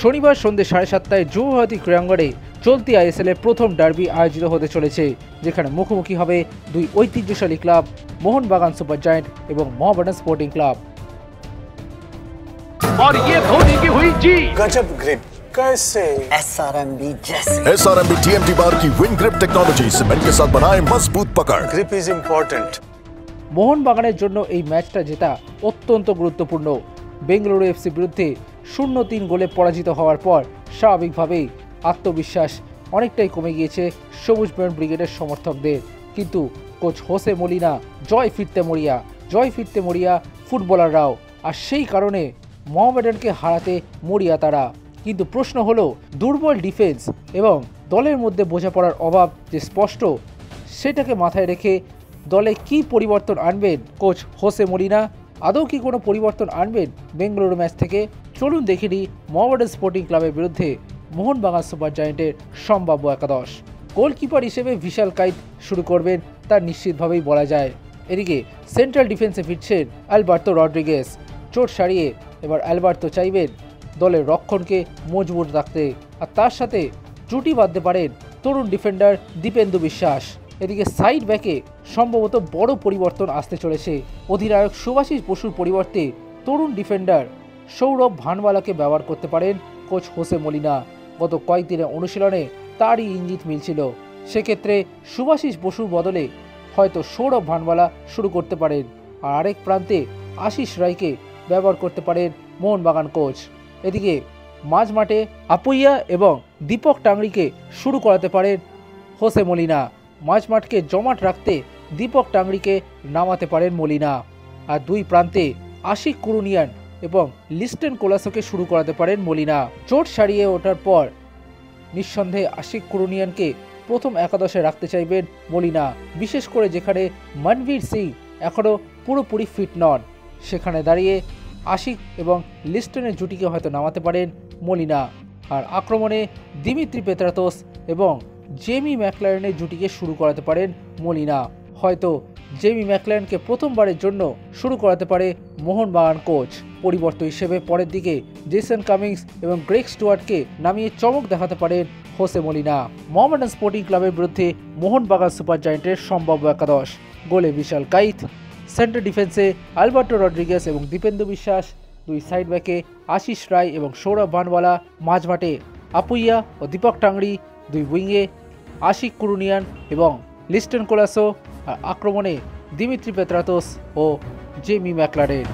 শনিবার সন্ধ্যে 7:30টায় যুবভারতী ক্রীড়াঙ্গনে চলতি আইএসএল-এর প্রথম ডার্বি আয়োজিত হতে চলেছে, যেখানে মুখোমুখি হবে দুই ঐতিহ্যশালী ক্লাব মোহনবাগান সুপার জায়ান্ট এবং মোহামেডান স্পোর্টিং ক্লাব। और ये धोनी की हुई जी गजब ग्रिप कैसे SRMB जैसे SRMB TMT बार की विन ग्रिप टेक्नोलॉजी सीमेंट के साथ बनाए मजबूत पकड़। Grip is important. মোহনবাগানের জন্য এই ম্যাচটা জেতা অত্যন্ত গুরুত্বপূর্ণ। বেঙ্গালুরু এফসির বিরুদ্ধে 0-3 গোলে পরাজিত হওয়ার পর স্বাভাবিকভাবেই আত্মবিশ্বাস অনেকটাই কমে গিয়েছে সবুজ বয়ন ব্রিগেডের সমর্থকদের। কিন্তু কোচ হোসে মলিনা জয় ফিরতে মরিয়া ফুটবলাররাও, আর সেই কারণে মোহামেডানকে হারাতে মরিয়া তারা। কিন্তু প্রশ্ন হলো, দুর্বল ডিফেন্স এবং দলের মধ্যে বোঝাপড়ার অভাব যে স্পষ্ট, সেটাকে মাথায় রেখে দলে কি পরিবর্তন আনবেন কোচ হোসে মলিনা? আদৌ কি কোনো পরিবর্তন আনবেন বেঙ্গালুরু ম্যাচ থেকে? চলুন দেখে নিই মোহামেডান স্পোর্টিং ক্লাবের বিরুদ্ধে মোহনবাগান সুপার জায়ান্টের সম্ভাব্য একাদশ। গোলকিপার হিসেবে বিশাল কাইত শুরু করবেন তা নিশ্চিতভাবেই বলা যায়। এদিকে সেন্ট্রাল ডিফেন্সে ফিরছেন আলবার্তো রড্রিগেজ। চোট সারিয়ে এবার আলবার্তো চাইবেন দলের রক্ষণকে মজবুত রাখতে, আর তার সাথে জুটি বাঁধতে পারেন তরুণ ডিফেন্ডার দীপেন্দু বিশ্বাস। এদিকে সাইড ব্যাকে সম্ভবত বড় পরিবর্তন আসতে চলেছে। অধিনায়ক শুভাশিস বসুর পরিবর্তে তরুণ ডিফেন্ডার সৌরভ ভানওয়ালাকে ব্যবহার করতে পারেন কোচ হোসে মলিনা। গত কয়েকদিনের অনুশীলনে তারই ইঙ্গিত মিলছিল। সেক্ষেত্রে শুভাশিস বসুর বদলে হয়তো সৌরভ ভানওয়ালা শুরু করতে পারেন, আর আরেক প্রান্তে আশিস রায়কে ব্যবহার করতে পারেন মোহনবাগান কোচ। এদিকে মাঝমাঠে আপুইয়া এবং দীপক টাংরিকে শুরু করাতে পারেন হোসে মলিনা। মাঝমাঠকে জমাট রাখতে দীপক টাংরিকে নামাতে পারেন মলিনা, আর দুই প্রান্তে আশিক কুরুনিয়ান এবং লিস্টেন কোলাসোকে শুরু করাতে পারেন মলিনা। চোট সারিয়ে ওঠার পর নিঃসন্দেহে আশিক কুরুনিয়ানকে প্রথম একাদশে রাখতে চাইবেন মলিনা, বিশেষ করে যেখানে মনবীর সিং এখনও পুরোপুরি ফিট নন। সেখানে দাঁড়িয়ে আশিক এবং লিস্টনের জুটিকে হয়তো নামাতে পারেন মলিনা, আর আক্রমণে দিমিত্রি পেত্রাতোস এবং জেমি ম্যাকলারেনের জুটিকে শুরু করাতে পারেন মলিনা। হয়তো জেমি ম্যাকলারেনকে প্রথমবারের জন্য শুরু করাতে পারে মোহনবাগান কোচ। পরিবর্তন হিসেবে পরের দিকে জেসন কামিংস এবং গ্রেগ স্টুয়ার্টকে নামিয়ে চমক দেখাতে পারেন হোসে মলিনা। মোহামেডান স্পোর্টিং ক্লাবের বিরুদ্ধে মোহনবাগান সুপার জায়ান্টের সম্ভাব্য একাদশ। গোলে বিশাল কাইত, সেন্টার ডিফেন্সে আলবার্টো রড্রিগেজ এবং দীপেন্দু বিশ্বাস, দুই সাইড ব্যাকে আশিস রায় এবং সৌরভ ভানওয়ালা, মাঝমাঠে আপুইয়া ও দীপক টাংরি, দুই উইংয়ে আশিক কুরুনিয়ান এবং লিস্টন কোলাসো, আর আক্রমণে দিমিত্রি পেত্রাতোস ও Jamie Maclaren.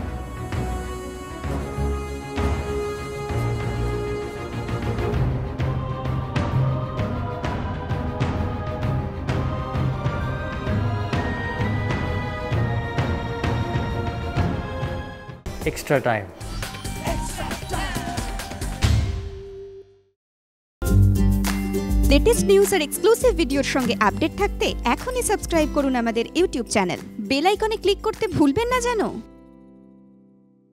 Extra time. Latest news আর এক্সক্লুসিভ ভিডিওর সঙ্গে আপডেট থাকতে এখনই সাবস্ক্রাইব করুন আমাদের ইউটিউব চ্যানেল। বেল আইকনে ক্লিক করতে ভুলবেন না যেন।